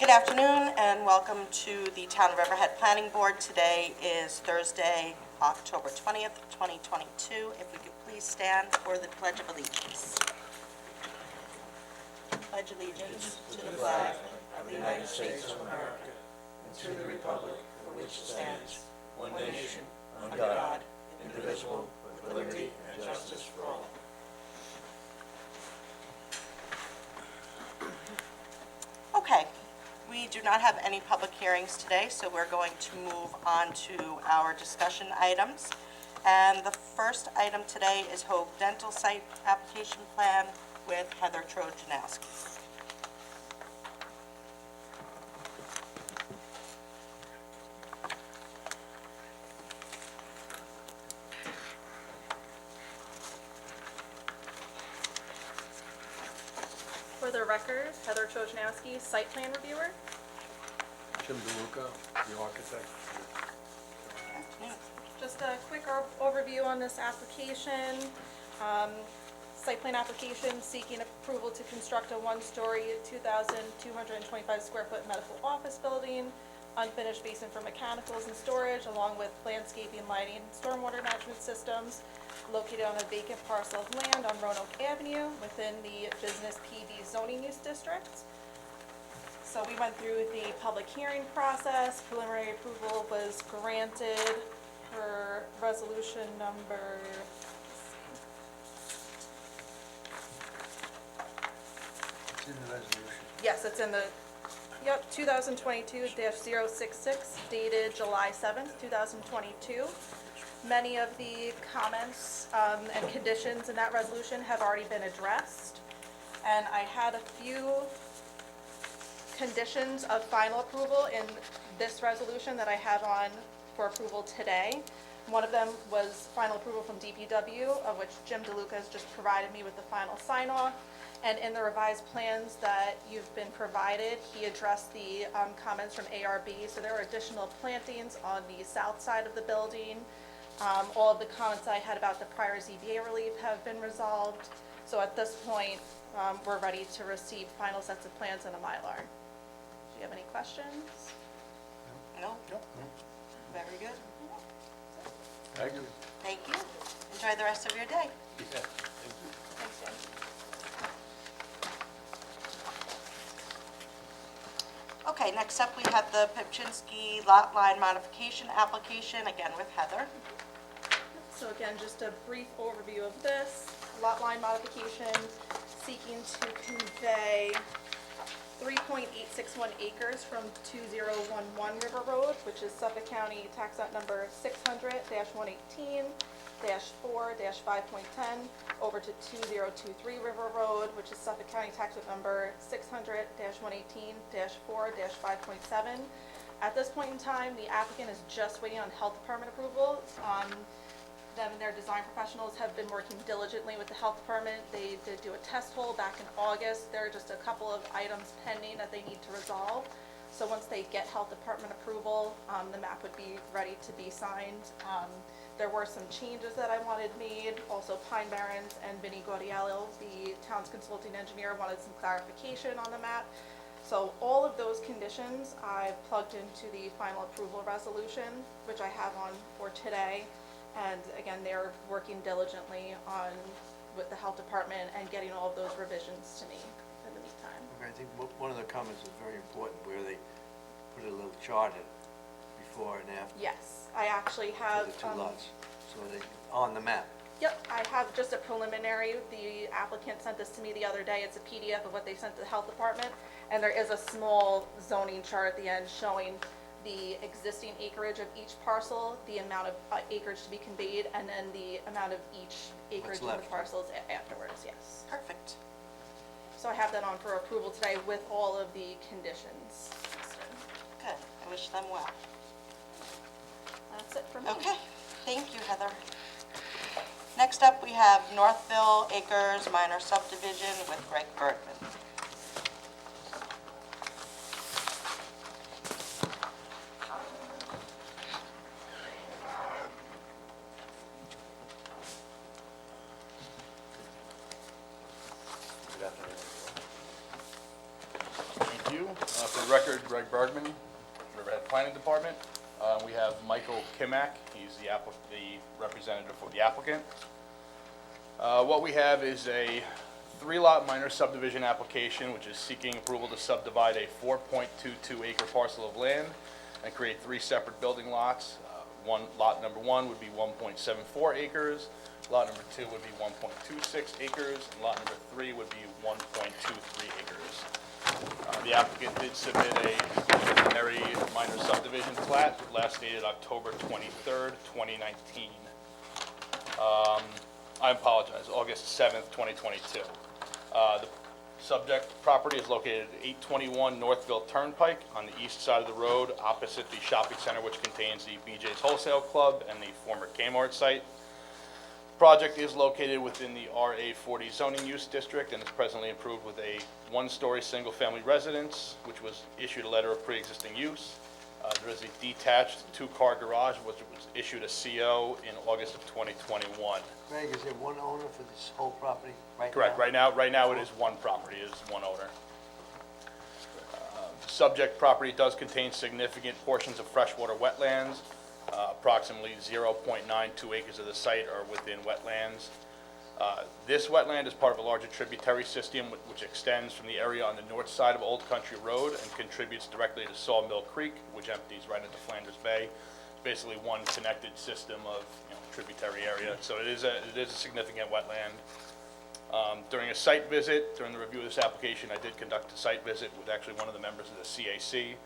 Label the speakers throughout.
Speaker 1: Good afternoon and welcome to the Town of Riverhead Planning Board. Today is Thursday, October 20th, 2022. If we could please stand for the Pledge of Allegiance. Pledge allegiance to the flag of the United States of America and to the republic for which it stands, one nation, under God, indivisible, with liberty and justice for all. Okay. We do not have any public hearings today, so we're going to move on to our discussion items. And the first item today is Hoag Dental Site Application Plan with Heather Trojanowski.
Speaker 2: For the record, Heather Trojanowski, site plan reviewer.
Speaker 3: Jim DeLuca, the architect.
Speaker 2: Just a quick overview on this application. Site plan application seeking approval to construct a one-story, 2,225 square foot medical office building, unfinished basin for mechanicals and storage, along with landscaping, lighting, stormwater management systems, located on a vacant parcel of land on Roanoke Avenue within the Business PB zoning use district. So we went through the public hearing process. Preliminary approval was granted for resolution number,
Speaker 3: It's in the resolution.
Speaker 2: yes, it's in the, 2022-066 dated July 7th, 2022. Many of the comments and conditions in that resolution have already been addressed. And I had a few conditions of final approval in this resolution that I have on for approval today. One of them was final approval from DPW, of which Jim DeLuca has just provided me with the final sign-off. And in the revised plans that you've been provided, he addressed the comments from ARB. So there are additional plantings on the south side of the building. All of the comments I had about the prior ZBA relief have been resolved. So at this point, we're ready to receive final sets of plans and a Mylar. Do you have any questions?
Speaker 1: No?
Speaker 3: No.
Speaker 1: Very good.
Speaker 3: Thank you.
Speaker 1: Thank you. Enjoy the rest of your day.
Speaker 3: Yeah, thank
Speaker 2: Thanks, Jim.
Speaker 1: Okay, next up we have the Pipchinsky Lot Line Modification Application, again with Heather.
Speaker 2: So again, just a brief overview of this. Lot line modification seeking to convey 3.861 acres from 2011 River Road, which is Suffolk County Tax Map number 600-118-4-5.10, over to 2023 River Road, which is Suffolk County Tax Map number 600-118-4-5.7. At this point in time, the applicant is just waiting on health department approval. Them and their design professionals have been working diligently with the health department. They did do a test hole back in August. There are just a couple of items pending that they need to resolve. So once they get health department approval, the map would be ready to be signed. There were some changes that I wanted made. Also, Pine Barrens and Vinnie Gaudiello, the town's consulting engineer, wanted some clarification on the map. So all of those conditions I've plugged into the final approval resolution, which I have on for today. And again, they're working diligently with the health department and getting all of those revisions to me in the meantime.
Speaker 4: Okay, I think one of the comments is very important, where they put a little chart in before and after
Speaker 2: Yes, I actually
Speaker 4: for
Speaker 2: have.
Speaker 4: the two lots, so they, on the map.
Speaker 2: Yep, I have just a preliminary. The applicant sent this to me the other day. It's a PDF of what they sent to the health department. And there is a small zoning chart at the end showing the existing acreage of each parcel, the amount of acreage to be conveyed, and then the amount of each acreage of the
Speaker 4: left.
Speaker 2: parcels afterwards, yes.
Speaker 1: Perfect.
Speaker 2: So I have that on for approval today with all of the conditions listed.
Speaker 1: Good. I wish them well.
Speaker 2: That's it for me.
Speaker 1: Okay. Thank you, Heather. Next up, we have Northville Acres Minor Subdivision with Greg Bergman.
Speaker 5: Good afternoon. Thank you. For the record, Greg Bergman, Riverhead Planning Department. We have Michael Kimack, he's the representative for the applicant. What we have is a 3-lot minor subdivision application, which is seeking approval to subdivide a 4.22 acre parcel of land and create 3 separate building lots. Lot number 1 would be 1.74 acres, lot number 2 would be 1.26 acres, and lot number 3 would be 1.23 acres. The applicant did submit a preliminary minor subdivision plat, last dated October 23rd, 2019. I apologize, August 7th, 2022. The subject property is located at 821 Northville Turnpike on the east side of the road, opposite the shopping center, which contains the BJ's Wholesale Club and the former Kmart site. Project is located within the RA 40 zoning use district and is presently approved with a 1-story single-family residence, which was issued a letter of pre-existing use. There is a detached 2-car garage, which was issued a CO in August of 2021.
Speaker 4: Greg, is there one owner for this whole property right now?
Speaker 5: Correct. Right now it is one property, it is one owner. The subject property does contain significant portions of freshwater wetlands. Approximately 0.92 acres of the site are within wetlands. This wetland is part of a larger tributary system which extends from the area on the north side of Old Country Road and contributes directly to Sawmill Creek, which empties right into Flanders Bay. It's basically one connected system of tributary area, so it is a significant wetland. During a site visit, during the review of this application, I did conduct a site visit with actually one of the members of the CAC.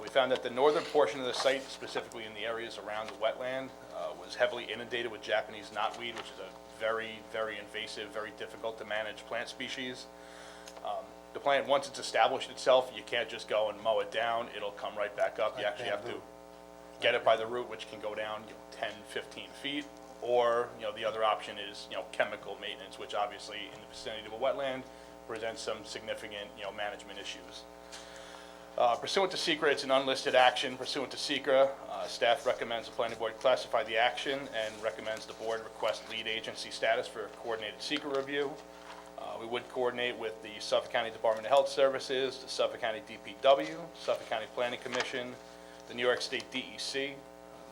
Speaker 5: We found that the northern portion of the site, specifically in the areas around the wetland, was heavily inundated with Japanese knotweed, which is a very, very invasive, very difficult to manage plant species. The plant, once it's established itself, you can't just go and mow it down. It'll come right back up. You actually have to get it by the root, which can go down 10, 15 feet. Or, the other option is, chemical maintenance, which obviously in the vicinity of a wetland presents some significant, management issues. Pursuant to SECRA, it's an unlisted action. Pursuant to SECRA, staff recommends the planning board classify the action and recommends the board request lead agency status for a coordinated SECRA review. We would coordinate with the Suffolk County Department of Health Services, the Suffolk County DPW, Suffolk County Planning Commission, the New York State DEC,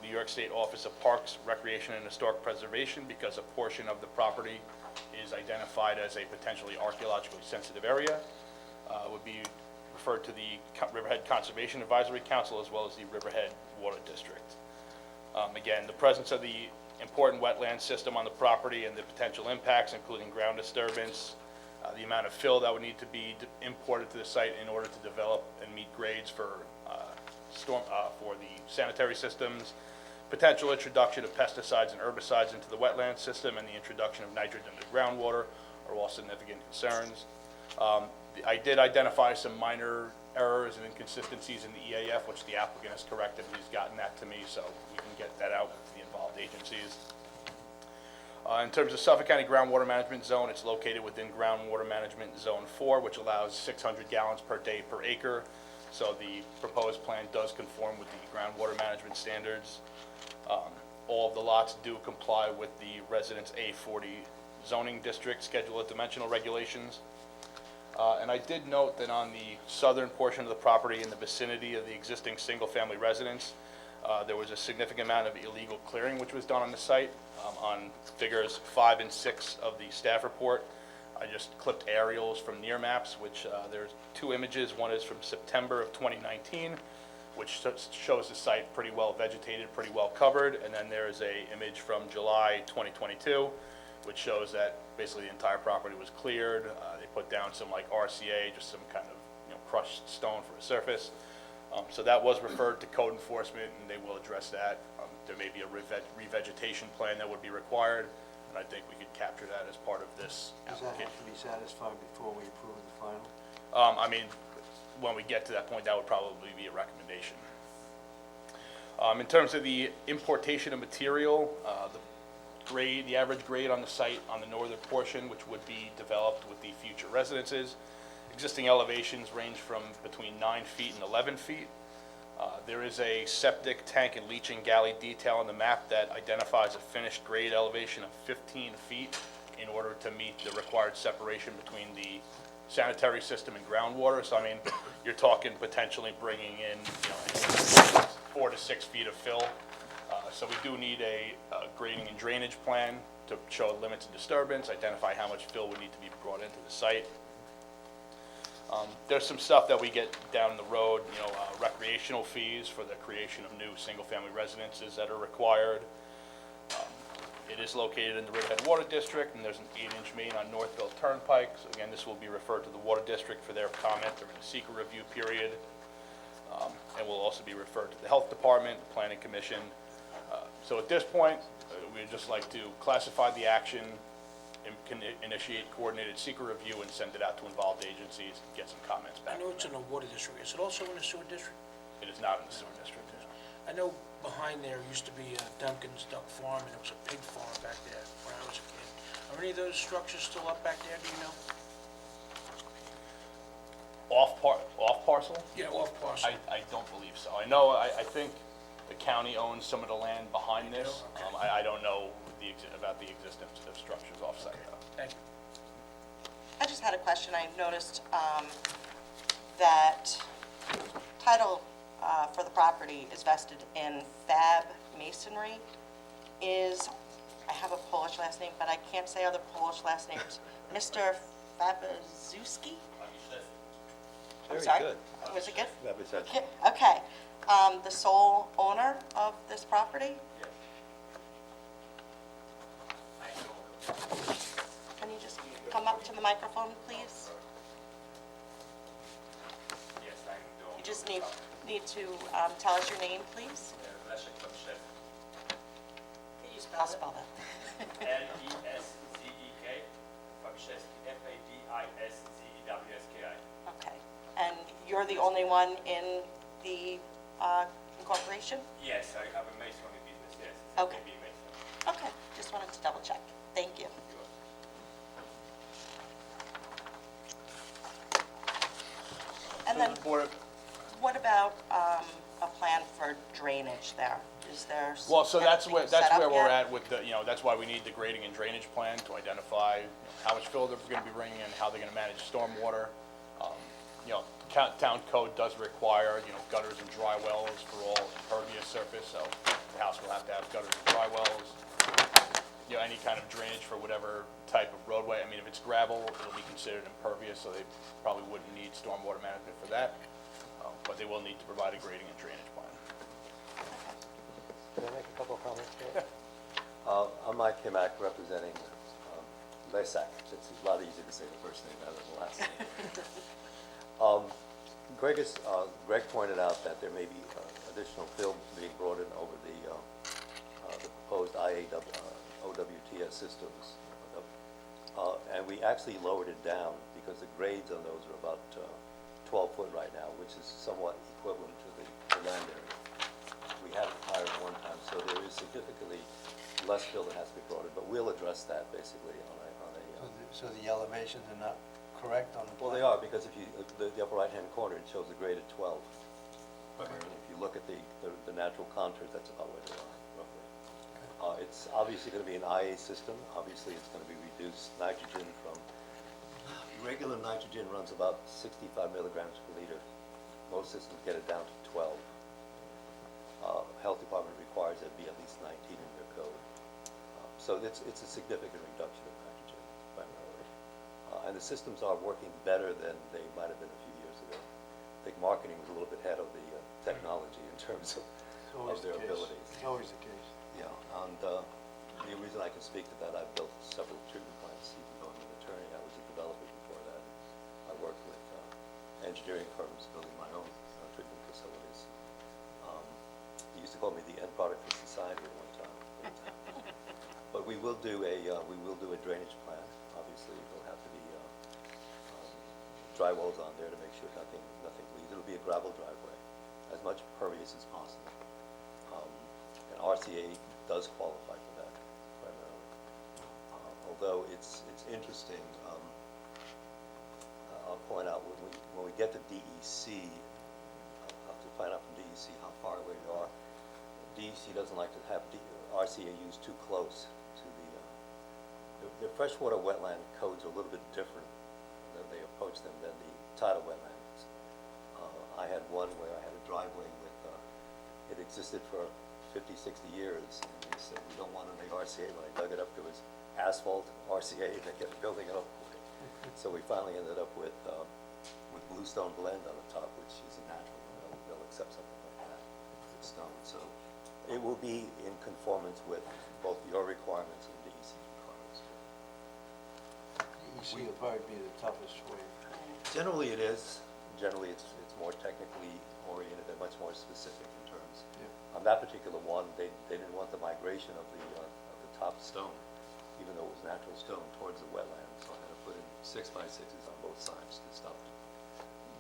Speaker 5: New York State Office of Parks, Recreation, and Historic Preservation, because a portion of the property is identified as a potentially archaeologically sensitive area. Would be referred to the Riverhead Conservation Advisory Council as well as the Riverhead Water District. Again, the presence of the important wetland system on the property and the potential impacts, including ground disturbance, the amount of fill that would need to be imported to the site in order to develop and meet grades for the sanitary systems, potential introduction of pesticides and herbicides into the wetland system, and the introduction of nitrogen into groundwater are all significant concerns. I did identify some minor errors and inconsistencies in the EAF, which the applicant has corrected. He's gotten that to me, so we can get that out with the involved agencies. In terms of Suffolk County Groundwater Management Zone, it's located within Groundwater Management Zone 4, which allows 600 gallons per day per acre. So the proposed plan does conform with the groundwater management standards. All of the lots do comply with the Residence A40 zoning district schedule of dimensional regulations. And I did note that on the southern portion of the property in the vicinity of the existing single-family residence, there was a significant amount of illegal clearing which was done on the site. On figures 5 and 6 of the staff report, I just clipped aerials from near maps, which there's 2 images. One is from September of 2019, which shows the site pretty well vegetated, pretty well covered. And then there's a image from July 2022, which shows that basically the entire property was cleared. They put down some like RCA, just some kind of crushed stone for a surface. So that was referred to code enforcement, and they will address that. There may be a revegetation plan that would be required, and I think we could capture that as part of this
Speaker 4: Does that
Speaker 5: application.
Speaker 4: have to be satisfied before we approve the final?
Speaker 5: I mean, when we get to that point, that would probably be a recommendation. In terms of the importation of material, the average grade on the site on the northern portion, which would be developed with the future residences, existing elevations range from between 9 feet and 11 feet. There is a septic tank and leaching galley detail on the map that identifies a finished grade elevation of 15 feet in order to meet the required separation between the sanitary system and groundwater. So I mean, you're talking potentially bringing in, 4 to 6 feet of fill. So we do need a grading and drainage plan to show limits of disturbance, identify how much fill would need to be brought into the site. There's some stuff that we get down the road, recreational fees for the creation of new single-family residences that are required. It is located in the Riverhead Water District, and there's an 8-inch main on Northville Turnpike. So again, this will be referred to the Water District for their comment during the secret review period. And will also be referred to the Health Department, the Planning Commission. So at this point, we'd just like to classify the action, initiate coordinated secret review, and send it out to involved agencies, and get some comments
Speaker 6: I
Speaker 5: back.
Speaker 6: know it's in the water district. Is it also in the sewer district?
Speaker 5: It is not in the sewer district.
Speaker 6: I know behind there used to be Duncan's Duck Farm, and it was a pig farm back there when I was a kid. Are any of those structures still up back there, do you know?
Speaker 5: Off parcel?
Speaker 6: Yeah, off parcel.
Speaker 5: I don't believe so. I know, I think the county owns some of the land behind
Speaker 6: They do?
Speaker 5: this.
Speaker 6: Okay.
Speaker 5: I don't know about the existence of structures off-site though.
Speaker 6: Thank you.
Speaker 1: I just had a question. I noticed that title for the property is vested in Fab Masonry. I have a Polish last name, but I can't say other Polish last names. Mr. Fabazuski? I'm
Speaker 7: Very
Speaker 1: sorry?
Speaker 7: good.
Speaker 1: Was it good?
Speaker 7: That was it.
Speaker 1: Okay. The sole owner of this property? Can you just come up to the microphone, please?
Speaker 8: Yes, I do.
Speaker 1: You just need to tell us your name, please.
Speaker 8: Leszek Fabszewski.
Speaker 1: I'll spell that.
Speaker 8: Leszek, Fabszewski, Fabszewski.
Speaker 1: Okay. And you're the only one in the incorporation?
Speaker 8: Yes, I have a masonry business, yes. It's
Speaker 1: Okay.
Speaker 8: a mason.
Speaker 1: Okay, just wanted to double check. Thank you. And then,
Speaker 5: So the board,
Speaker 1: what about a plan for drainage there? Is there?
Speaker 5: well, so that's
Speaker 1: anything
Speaker 5: where
Speaker 1: set up
Speaker 5: we're
Speaker 1: yet?
Speaker 5: at with the, that's why we need the grading and drainage plan to identify how much fill they're gonna be bringing in, how they're gonna manage stormwater. Town code does require, gutters and dry wells for all impervious surface, so the house will have to have gutters and dry wells. Any kind of drainage for whatever type of roadway. I mean, if it's gravel, it'll be considered impervious, so they probably wouldn't need stormwater management for that. But they will need to provide a grading and drainage plan.
Speaker 7: Can I make a couple of comments? I'm Mike Kimack, representing Lesak. It's a lot easier to say the first name rather than the last name. Greg pointed out that there may be additional fill being brought in over the proposed OWTS systems. And we actually lowered it down because the grades on those are about 12 foot right now, which is somewhat equivalent to the land area. We had it higher at one time, so there is significantly less fill that has to be brought in, but we'll address that basically on a
Speaker 4: So the elevations are not correct on the
Speaker 7: well,
Speaker 4: plan?
Speaker 7: they are, because if you, the upper right-hand corner, it shows the grade at 12. And if you look at the natural contours, that's about where they are, roughly. It's obviously gonna be an IA system. Obviously, it's gonna be reduced nitrogen from, regular nitrogen runs about 65 milligrams per liter. Most systems get it down to 12. Health Department requires it be at least 19 in their code. So it's a significant reduction of nitrogen primarily. And the systems are working better than they might have been a few years ago. I think marketing was a little bit ahead of the technology in terms of their abilities.
Speaker 4: It's always the case.
Speaker 7: Yeah, and the reason I can speak to that, I've built several treatment plants, even though I'm an attorney, I was a developer before that. I worked with engineering firms building my own treatment facilities. They used to call me the end product of society at one time. But we will do a drainage plan. Obviously, there'll have to be dry wells on there to make sure nothing leaves. It'll be a gravel driveway, as much pervious as possible. And RCA does qualify for that primarily. Although it's interesting, I'll point out when we get to DEC, I'll have to find out from DEC how far away they are. DEC doesn't like to have RCA used too close to the freshwater wetland codes are a little bit different. They approach approach them than the tidal wetlands. I had one where I had a driveway with, it existed for 50, 60 years, and they said, we don't want to make RCA. When I dug it up, there was asphalt, RCA, they kept building it up. So we finally ended up with bluestone blend on the top, which is a natural, they'll accept something like that, with stone. So it will be in conformance with both your requirements and DEC requirements.
Speaker 4: DEC would probably be the toughest way.
Speaker 7: Generally it is. Generally it's more technically oriented and much more specific in terms.
Speaker 4: Yeah.
Speaker 7: On that particular one, they didn't want the migration of the top stone, even though it was natural stone, towards the wetland. So I had to put in 6x6s on both sides to stop it.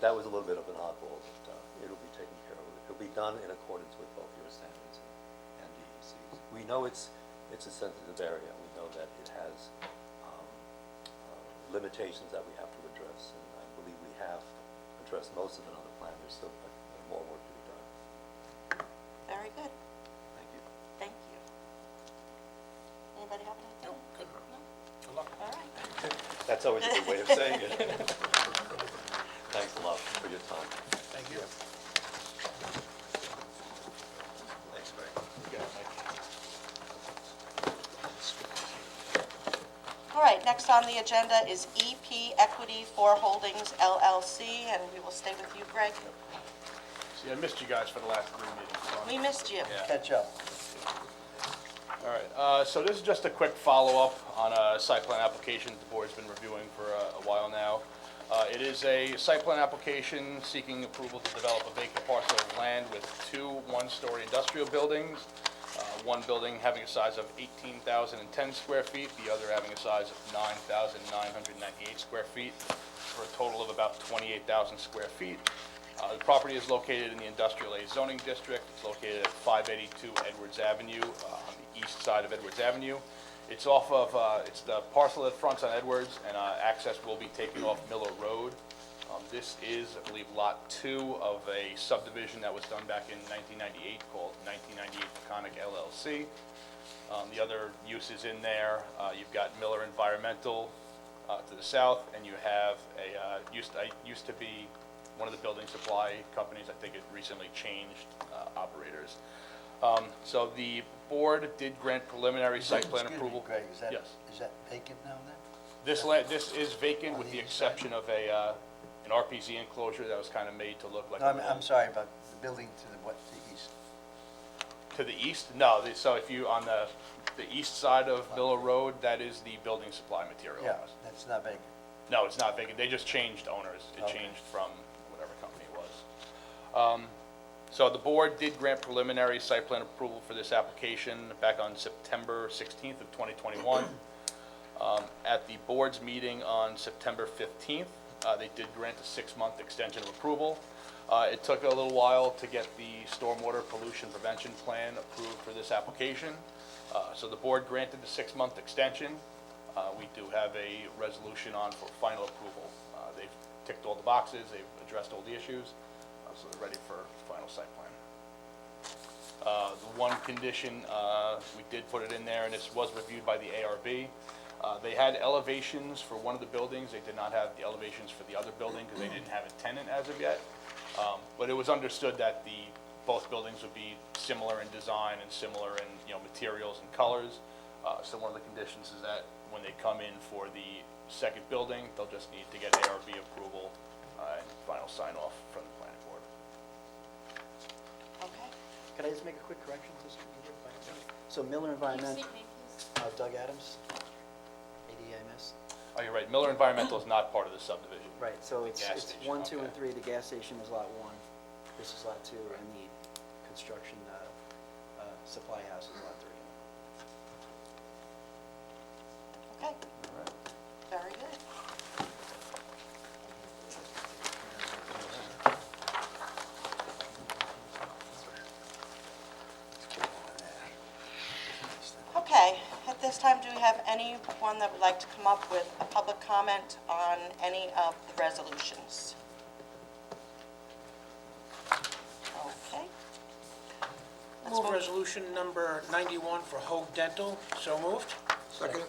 Speaker 7: That was a little bit of an oddball, but it'll be taken care of. It'll be done in accordance with both your standards and DEC's. We know it's a sensitive area. We know that it has limitations that we have to address, and I believe we have addressed most of it on the plan. There's still more work to be done.
Speaker 1: Very good.
Speaker 7: Thank you.
Speaker 1: Thank you. Anybody have anything?
Speaker 6: No, good.
Speaker 1: No?
Speaker 6: Good luck.
Speaker 1: All right.
Speaker 7: That's always a good way of saying it. Thanks a lot for your time.
Speaker 6: Thank you.
Speaker 7: Thanks, Greg.
Speaker 1: All right, next on the agenda is EP Equity 4 Holdings LLC, and we will stay with you, Greg.
Speaker 5: See, I missed you guys for the last 3 meetings. so I'm-
Speaker 1: We missed you.
Speaker 5: Yeah.
Speaker 3: Catch up.
Speaker 5: All right, so this is just a quick follow-up on a site plan application the board's been reviewing for a while now. It is a site plan application seeking approval to develop a vacant parcel of land with 2 one-story industrial buildings. One building having a size of 18,010 square feet, the other having a size of 9,998 square feet, for a total of about 28,000 square feet. The property is located in the Industrial A zoning district. It's located at 582 Edwards Avenue, on the east side of Edwards Avenue. It's off of, it's the parcel that fronts on Edwards, and access will be taken off Miller Road. This is, I believe, Lot 2 of a subdivision that was done back in 1998 called 1998 Peconic LLC. The other uses in there, you've got Miller Environmental to the south, and you have used to be one of the building supply companies. I think it recently changed operators. So the board did grant preliminary site plan approval.
Speaker 3: Greg, is that
Speaker 5: Yes.
Speaker 3: vacant now then?
Speaker 5: This is vacant with the exception of an RPZ enclosure that was kind of made to look like
Speaker 3: No,
Speaker 5: a
Speaker 3: I'm
Speaker 5: little-
Speaker 3: sorry, about the building to the east.
Speaker 5: To the east? No, so if you, on the east side of Miller Road, that is the building supply material.
Speaker 3: Yeah, that's not vacant.
Speaker 5: No, it's not vacant. They just changed owners. It
Speaker 3: Okay.
Speaker 5: changed from whatever company it was. So the board did grant preliminary site plan approval for this application back on September 16th of 2021. At the board's meeting on September 15th, they did grant a 6-month extension of approval. It took a little while to get the stormwater pollution prevention plan approved for this application. So the board granted the 6-month extension. We do have a resolution on for final approval. They've ticked all the boxes, they've addressed all the issues, so they're ready for final site plan. The one condition, we did put it in there, and this was reviewed by the ARB. They had elevations for one of the buildings. They did not have the elevations for the other building because they didn't have a tenant as of yet. But it was understood that both buildings would be similar in design and similar in, materials and colors. So one of the conditions is that when they come in for the second building, they'll just need to get ARB approval and final sign-off from the planning board.
Speaker 1: Okay.
Speaker 9: Could I just make a quick correction to something here? So Miller Environmental, Doug Adams, ADMS.
Speaker 5: Oh, you're right, Miller Environmental is not part of the subdivision.
Speaker 9: Right, so it's
Speaker 5: Gas station,
Speaker 9: 1, 2, and
Speaker 5: okay.
Speaker 9: 3. The gas station is lot 1. This is lot 2, and the construction supply house is lot 3.
Speaker 1: Okay. Very good. Okay, at this time, do we have anyone that would like to come up with a public comment on any of the resolutions? Okay. Let's
Speaker 6: Move
Speaker 1: move.
Speaker 6: resolution number 91 for Hoag Dental. So moved.
Speaker 3: Second.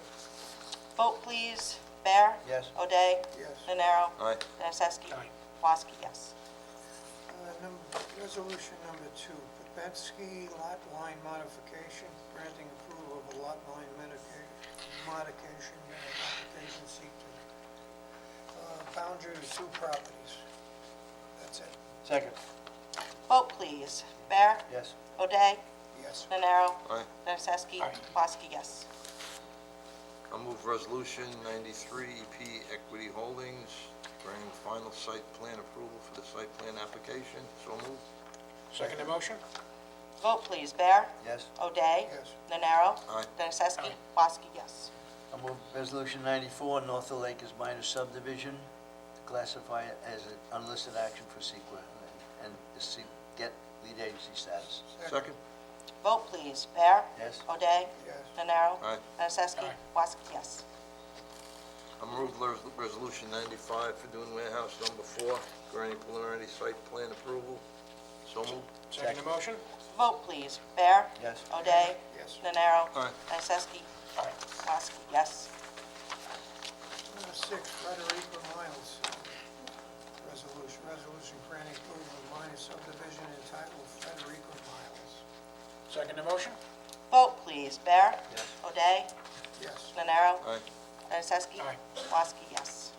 Speaker 1: Vote, please. Bear?
Speaker 3: Yes.
Speaker 1: O'Day?
Speaker 3: Yes.
Speaker 1: Nenaro?
Speaker 4: Aye.
Speaker 1: Nacesky?
Speaker 6: Aye.
Speaker 1: Woski, yes.
Speaker 10: Resolution number 2, Papetsky lot line modification, granting approval of a lot line modification, application seek to boundary of 2 properties. That's it.
Speaker 3: Second.
Speaker 1: Vote, please. Bear?
Speaker 3: Yes.
Speaker 1: O'Day?
Speaker 10: Yes.
Speaker 1: Nenaro?
Speaker 4: Aye.
Speaker 1: Nacesky?
Speaker 6: Aye.
Speaker 1: Woski, yes.
Speaker 4: I'll move resolution 93, EP Equity Holdings, granting final site plan approval for the site plan application. So moved.
Speaker 6: Second the motion?
Speaker 1: Vote, please. Bear?
Speaker 3: Yes.
Speaker 1: O'Day?
Speaker 10: Yes.
Speaker 1: Nenaro?
Speaker 4: Aye.
Speaker 1: Nacesky?
Speaker 6: Aye.
Speaker 1: Woski, yes.
Speaker 3: I move resolution 94, North Lake is minor subdivision, to classify it as an unlisted action for CEQA and to get lead agency status.
Speaker 4: Second.
Speaker 1: Vote, please. Bear?
Speaker 3: Yes.
Speaker 1: O'Day?
Speaker 10: Yes.
Speaker 1: Nenaro?
Speaker 4: Aye.
Speaker 1: Nacesky?
Speaker 6: Aye.
Speaker 1: Woski, yes.
Speaker 4: I'll move resolution 95 for Dune Warehouse number 4, granting preliminary site plan approval. So moved.
Speaker 6: Second the motion?
Speaker 1: Vote, please. Bear?
Speaker 3: Yes.
Speaker 1: O'Day?
Speaker 10: Yes.
Speaker 1: Nenaro?
Speaker 4: Aye.
Speaker 1: Nacesky?
Speaker 6: Aye.
Speaker 1: Woski, yes.
Speaker 10: Number 6, Frederica Miles, resolution granting approval of minor subdivision entitled Frederica Miles.
Speaker 6: Second the motion?
Speaker 1: Vote, please. Bear?
Speaker 3: Yes.
Speaker 1: O'Day?
Speaker 10: Yes.
Speaker 1: Nenaro?
Speaker 4: Aye.
Speaker 1: Nacesky?
Speaker 6: Aye.
Speaker 1: Woski, yes.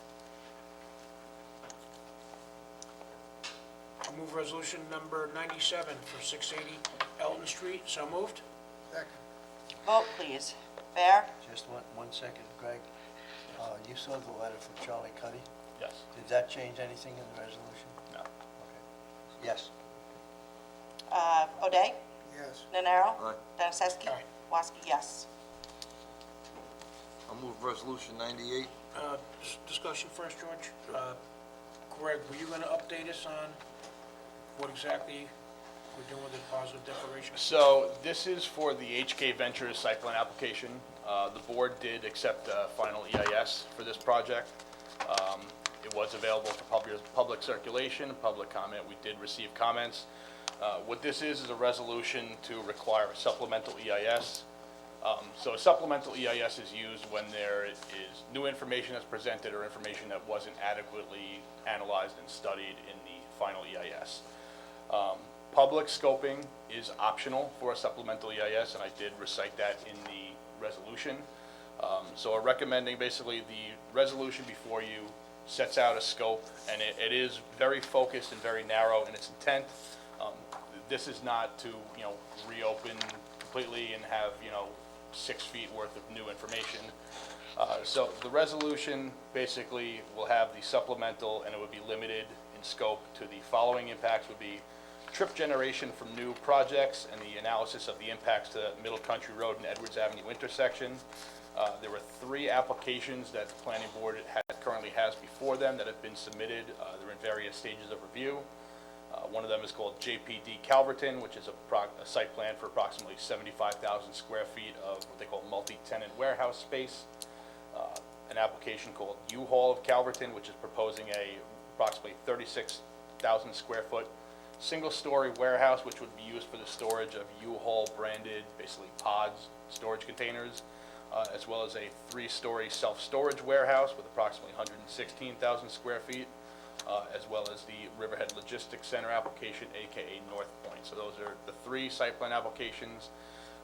Speaker 6: I'll move resolution number 97 for 680 Elton Street. So moved?
Speaker 10: Second.
Speaker 1: Vote, please. Bear?
Speaker 3: Just one second, Greg. You saw the letter from Charlie Cuddy.
Speaker 5: Yes.
Speaker 3: Did that change anything in the resolution?
Speaker 5: No.
Speaker 3: Okay. Yes.
Speaker 1: O'Day?
Speaker 10: Yes.
Speaker 1: Nenaro?
Speaker 4: Aye.
Speaker 1: Nacesky?
Speaker 6: Aye.
Speaker 1: Woski, yes.
Speaker 4: I'll move resolution 98.
Speaker 6: Discussion first, George. Greg, were you going to update us on what exactly we're doing with the positive declaration?
Speaker 5: So this is for the HK Ventures site plan application. The board did accept final EIS for this project. It was available for public circulation, public comment. We did receive comments. What this is a resolution to require a supplemental EIS. So a supplemental EIS is used when there is new information that's presented or information that wasn't adequately analyzed and studied in the final EIS. Public scoping is optional for a supplemental EIS, and I did recite that in the resolution. So we're recommending basically the resolution before you sets out a scope, and it is very focused and very narrow in its intent. This is not to, reopen completely and have, 6 feet worth of new information. So the resolution basically will have the supplemental, and it would be limited in scope to the following impacts would be trip generation from new projects and the analysis of the impacts to Middle Country Road and Edwards Avenue intersection. There were 3 applications that the planning board currently has before them that have been submitted. They're in various stages of review. One of them is called JPD Calverton, which is a site plan for approximately 75,000 square feet of what they call multi-tenant warehouse space. An application called U-Haul of Calverton, which is proposing a approximately 36,000 square foot single-story warehouse, which would be used for the storage of U-Haul branded, basically pods, storage containers, as well as a 3-story self-storage warehouse with approximately 116,000 square feet. As well as the Riverhead Logistics Center application, AKA North Point. So those are the 3 site plan applications.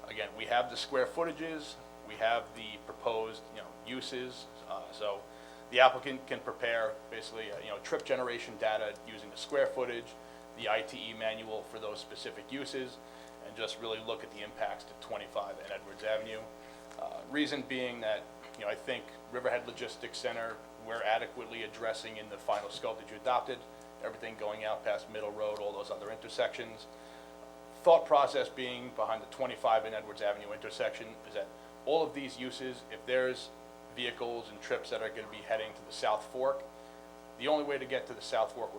Speaker 5: Again, we have the square footages, we have the proposed, uses. So the applicant can prepare basically, trip generation data using the square footage, the ITE manual for those specific uses, and just really look at the impacts to 25 and Edwards Avenue. Reason being that, I think Riverhead Logistics Center, we're adequately addressing in the final scope that you adopted, everything going out past Middle Road, all those other intersections. Thought process being behind the 25 and Edwards Avenue intersection is that all of these uses, if there's vehicles and trips that are going to be heading to the South Fork, the only way to get to the South Fork,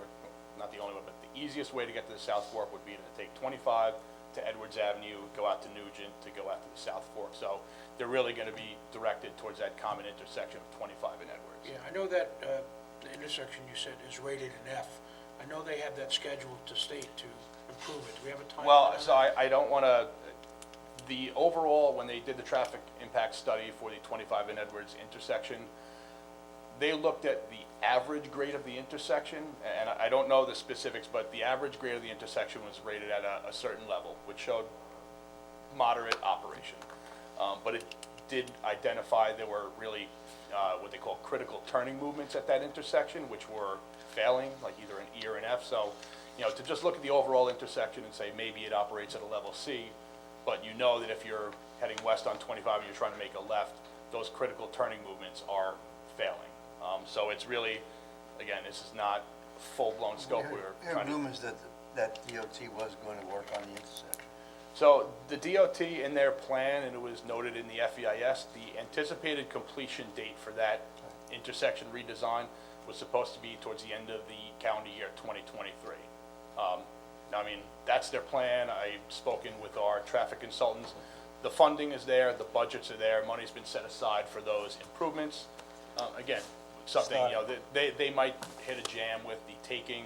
Speaker 5: not the only way, but the easiest way to get to the South Fork would be to take 25 to Edwards Avenue, go out to Nugent, to go out to the South Fork. So they're really going to be directed towards that common intersection of 25 and Edwards.
Speaker 6: Yeah, I know that the intersection you said is rated an F. I know they have that scheduled to state to improve it. Do we have a timeline?
Speaker 5: Well,
Speaker 6: on
Speaker 5: so
Speaker 6: that?
Speaker 5: I don't want to, the overall, when they did the traffic impact study for the 25 and Edwards intersection, They looked at the average grade of the intersection, and I don't know the specifics, but the average grade of the intersection was rated at a certain level, which showed moderate operation. But it did identify there were really what they call critical turning movements at that intersection, which were failing, like either an E or an F. So, to just look at the overall intersection and say maybe it operates at a level C, but you know that if you're heading west on 25 and you're trying to make a left, those critical turning movements are failing. So it's really, again, this is not full-blown scope. We're
Speaker 3: There are
Speaker 5: trying to.
Speaker 3: rumors that DOT was going to work on the intersection.
Speaker 5: So the DOT in their plan, and it was noted in the FEIS, the anticipated completion date for that intersection redesign was supposed to be towards the end of the calendar year 2023. Now, I mean, that's their plan. I've spoken with our traffic consultants. The funding is there, the budgets are there, money's been set aside for those improvements. Again, something, they might hit a jam with the taking,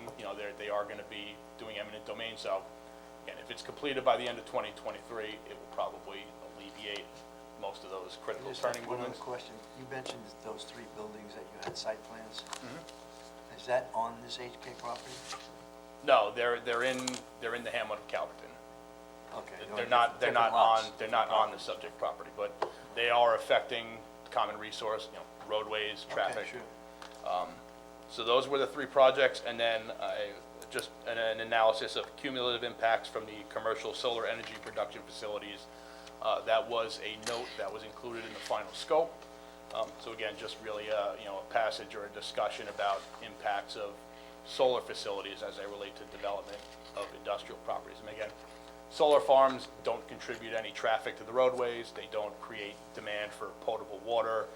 Speaker 5: they are gonna be doing eminent domain, so, again, if it's completed by the end of 2023, it will probably alleviate most of those critical
Speaker 3: Just have
Speaker 5: turning
Speaker 3: one other
Speaker 5: movements.
Speaker 3: question. You mentioned those 3 buildings that you had site plans. Is that on this HK property?
Speaker 5: No, they're in the hamlet of Calverton.
Speaker 3: Okay.
Speaker 5: They're not on the subject property, but they are affecting common resource, roadways, traffic.
Speaker 3: Okay, sure.
Speaker 5: So those were the 3 projects, and then just an analysis of cumulative impacts from the commercial solar energy production facilities. That was a note that was included in the final scope. So again, just really a passage or a discussion about impacts of solar facilities as they relate to development of industrial properties. And again, solar farms don't contribute any traffic to the roadways. They don't create demand for potable water.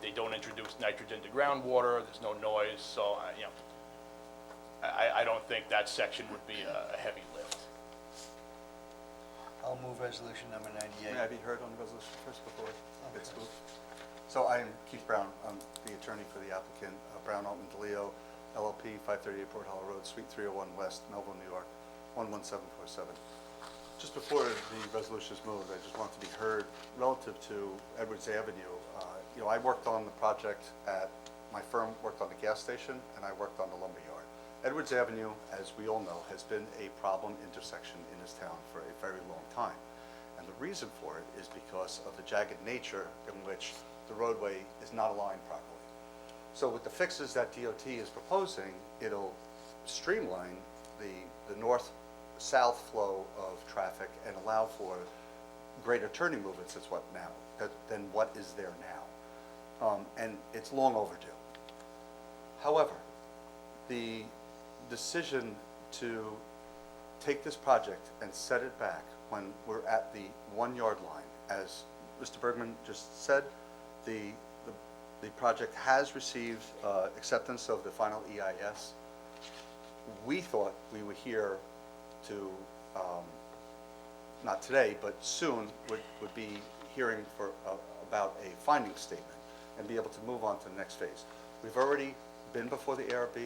Speaker 5: They don't introduce nitrogen to groundwater. There's no noise. So, I don't think that section would be a heavy lift.
Speaker 3: I'll move resolution number 98.
Speaker 11: May I be heard on the resolution first before it gets moved? So I am Keith Brown, I'm the attorney for the applicant, Brown Altman DeLeo, LLP, 538 Port Hall Road, Suite 301 West, Melville, New York, 11747. Just before the resolution is moved, I just want to be heard relative to Edwards Avenue. I worked on the project my firm worked on the gas station, and I worked on the lumber yard. Edwards Avenue, as we all know, has been a problem intersection in this town for a very long time. And the reason for it is because of the jagged nature in which the roadway is not aligned properly. So with the fixes that DOT is proposing, it'll streamline the north-south flow of traffic and allow for greater turning movements than what is there now. And it's long overdue. However, the decision to take this project and set it back when we're at the 1-yard line, as Mr. Bergman just said, the project has received acceptance of the final EIS. We thought we would hear to, not today, but soon, would be hearing about a finding statement and be able to move on to the next phase. We've already been before the ARB.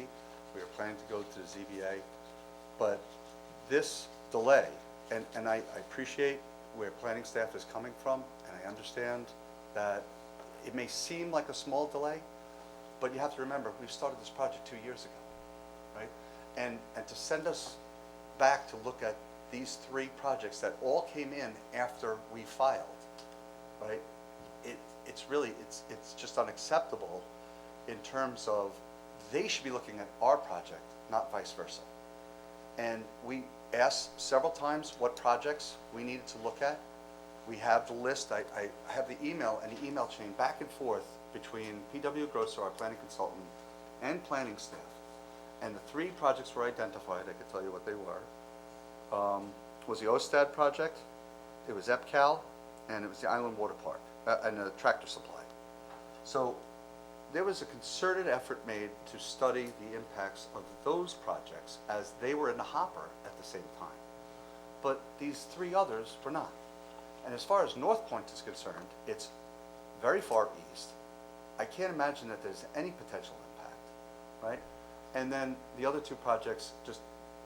Speaker 11: We are planning to go to the ZBA. But this delay, and I appreciate where planning staff is coming from, and I understand that it may seem like a small delay, but you have to remember, we started this project 2 years ago, right? And to send us back to look at these 3 projects that all came in after we filed, right? It's just unacceptable in terms of they should be looking at our project, not vice versa. And we asked several times what projects we needed to look at. We have the list. I have the email and the email chain back and forth between P.W. Grosser, our planning consultant, and planning staff. And the 3 projects were identified. I could tell you what they were. Was the Ostad project, it was EPCAL, and it was the Island Water Park, and the Tractor Supply. So there was a concerted effort made to study the impacts of those projects as they were in the hopper at the same time. But these 3 others were not. And as far as North Point is concerned, it's very far east. I can't imagine that there's any potential impact, right? And then the other 2 projects just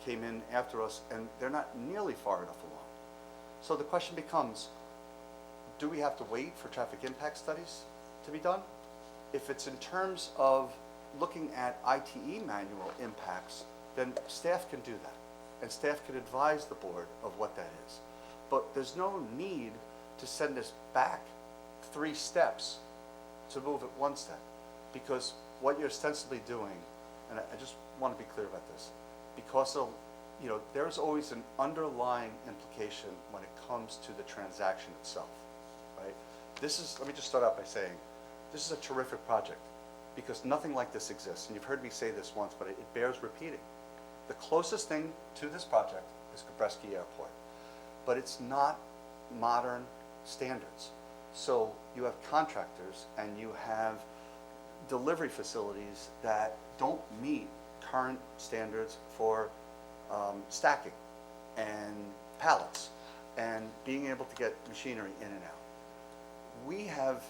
Speaker 11: came in after us, and they're not nearly far enough along. So the question becomes, do we have to wait for traffic impact studies to be done? If it's in terms of looking at ITE manual impacts, then staff can do that. And staff can advise the board of what that is. But there's no need to send us back 3 steps to move it 1 step. Because what you're ostensibly doing, and I just want to be clear about this, because of, there's always an underlying implication when it comes to the transaction itself, right? Let me just start out by saying, this is a terrific project because nothing like this exists. And you've heard me say this once, but it bears repeating. The closest thing to this project is Kabreski Airport, but it's not modern standards. So you have contractors and you have delivery facilities that don't meet current standards for stacking and pallets and being able to get machinery in and out. We have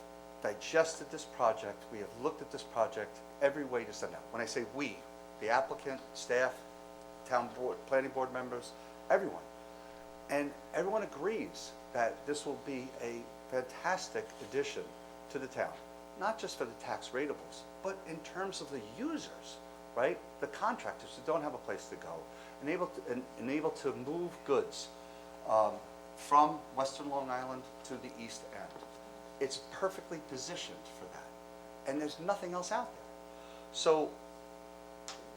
Speaker 11: digested this project, we have looked at this project every way to send out. When I say we, the applicant, staff, town board, planning board members, everyone. And everyone agrees that this will be a fantastic addition to the town, not just for the tax ratables, but in terms of the users, right? The contractors who don't have a place to go, and able to move goods from Western Long Island to the East End. It's perfectly positioned for that, and there's nothing else out there. So,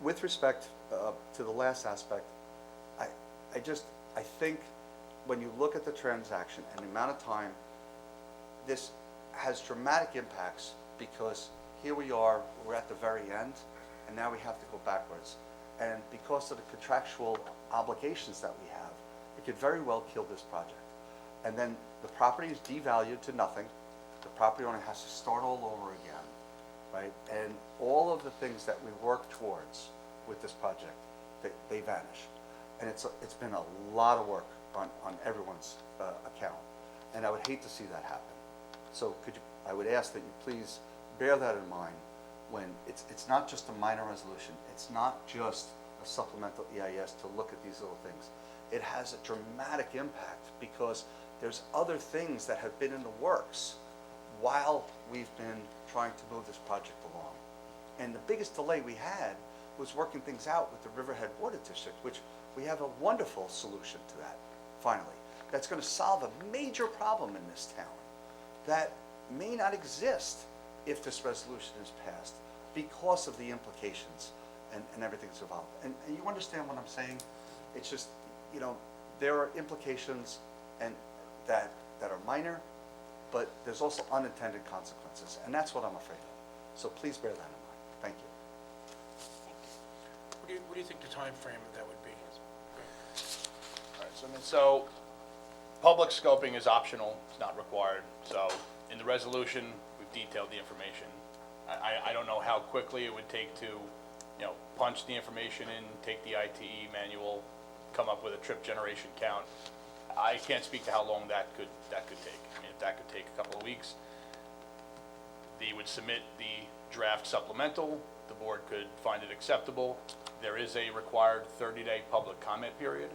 Speaker 11: with respect to the last aspect, I think when you look at the transaction and the amount of time, this has dramatic impacts because here we are, we're at the very end, and now we have to go backwards. And because of the contractual obligations that we have, it could very well kill this project. And then the property is devalued to nothing. The property owner has to start all over again, right? And all of the things that we work towards with this project, they vanish. And it's been a lot of work on everyone's account. And I would hate to see that happen. So I would ask that you please bear that in mind when it's not just a minor resolution. It's not just a supplemental EIS to look at these little things. It has a dramatic impact because there's other things that have been in the works while we've been trying to move this project along. And the biggest delay we had was working things out with the Riverhead Water District, which we have a wonderful solution to that, finally. That's going to solve a major problem in this town that may not exist if this resolution is passed because of the implications and everything's involved. And you understand what I'm saying? It's just, there are implications and that are minor, but there's also unintended consequences, and that's what I'm afraid of. So please bear that in mind. Thank you.
Speaker 6: What do you think the time frame of that would be?
Speaker 5: All right, so public scoping is optional, it's not required. So in the resolution, we've detailed the information. I don't know how quickly it would take to, punch the information in, take the ITE manual, come up with a trip generation count. I can't speak to how long that could take. I mean, if that could take a couple of weeks, they would submit the draft supplemental, the board could find it acceptable. There is a required 30-day public comment period.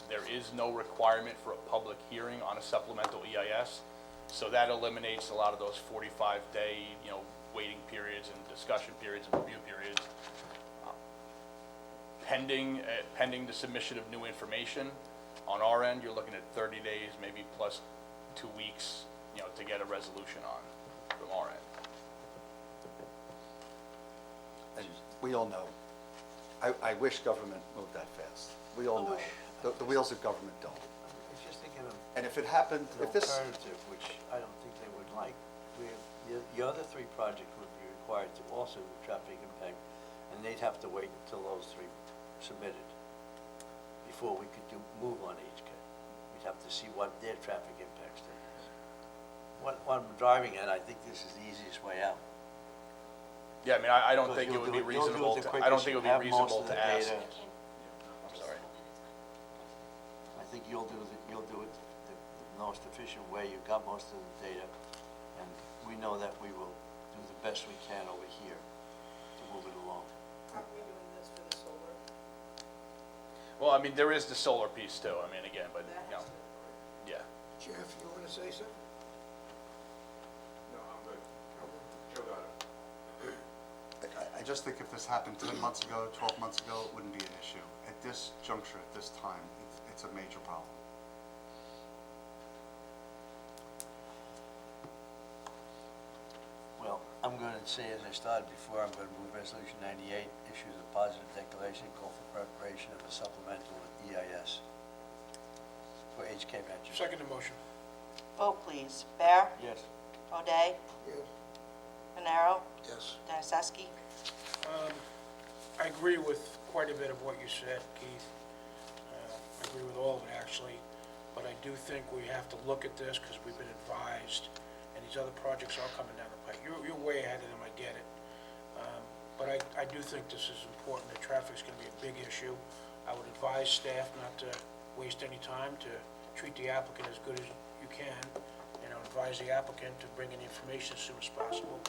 Speaker 5: There is no requirement for a public hearing on a supplemental EIS, so that eliminates a lot of those 45-day, waiting periods and discussion periods and review periods. Pending the submission of new information, on our end, you're looking at 30 days, maybe plus 2 weeks, to get a resolution on from our end.
Speaker 11: And we all know, I wish government moved that fast. We all know. The wheels of government don't.
Speaker 9: I was just thinking of
Speaker 11: And if it happened,
Speaker 9: an
Speaker 11: if this,
Speaker 9: alternative, which I don't think they would like. The other 3 projects would be required to also do traffic impact, and they'd have to wait until those 3 submitted before we could move on HK. We'd have to see what their traffic impact study is. What I'm driving at, I think this is the easiest way out.
Speaker 5: Yeah, I mean, I don't
Speaker 9: Because
Speaker 5: think it
Speaker 9: you'll
Speaker 5: would
Speaker 9: do
Speaker 5: be
Speaker 9: you'll do
Speaker 5: reasonable
Speaker 9: the
Speaker 5: to, I
Speaker 9: quickest,
Speaker 5: don't think it would
Speaker 9: you
Speaker 5: be
Speaker 9: have most
Speaker 5: reasonable
Speaker 9: of
Speaker 5: to
Speaker 9: the
Speaker 5: ask.
Speaker 9: data.
Speaker 5: I'm sorry.
Speaker 9: I think you'll do it the most efficient way. You've got most of the data, and we know that we will do the best we can over here to move it along.
Speaker 10: Aren't we doing this for the solar?
Speaker 5: Well, I mean, there is the solar piece too, I mean, again, but, yeah.
Speaker 10: Jeff, you want to say something?
Speaker 8: No, I'm good. Joe,
Speaker 11: just think if this happened 10 months ago, 12 months ago, it wouldn't be an issue. At this juncture, at this time, it's a major problem.
Speaker 3: Well, I'm going to say, as I started before, I'm going to move Resolution 98, issues a positive declaration, call for preparation of a supplemental EIS for HK Ventures.
Speaker 6: Second the motion.
Speaker 1: Vote, please. Bear?
Speaker 3: Yes.
Speaker 1: O'Day?
Speaker 10: Yes.
Speaker 1: Nenaro?
Speaker 4: Yes.
Speaker 1: Dennisesky?
Speaker 6: I agree with quite a bit of what you said, Keith. I agree with all of it, actually, but I do think we have to look at this because we've been advised, and these other projects are coming down the pike. You're way ahead of them, I get it. But I do think this is important, that traffic's going to be a big issue. I would advise staff not to waste any time, to treat the applicant as good as you can, and I would advise the applicant to bring in information as soon as possible,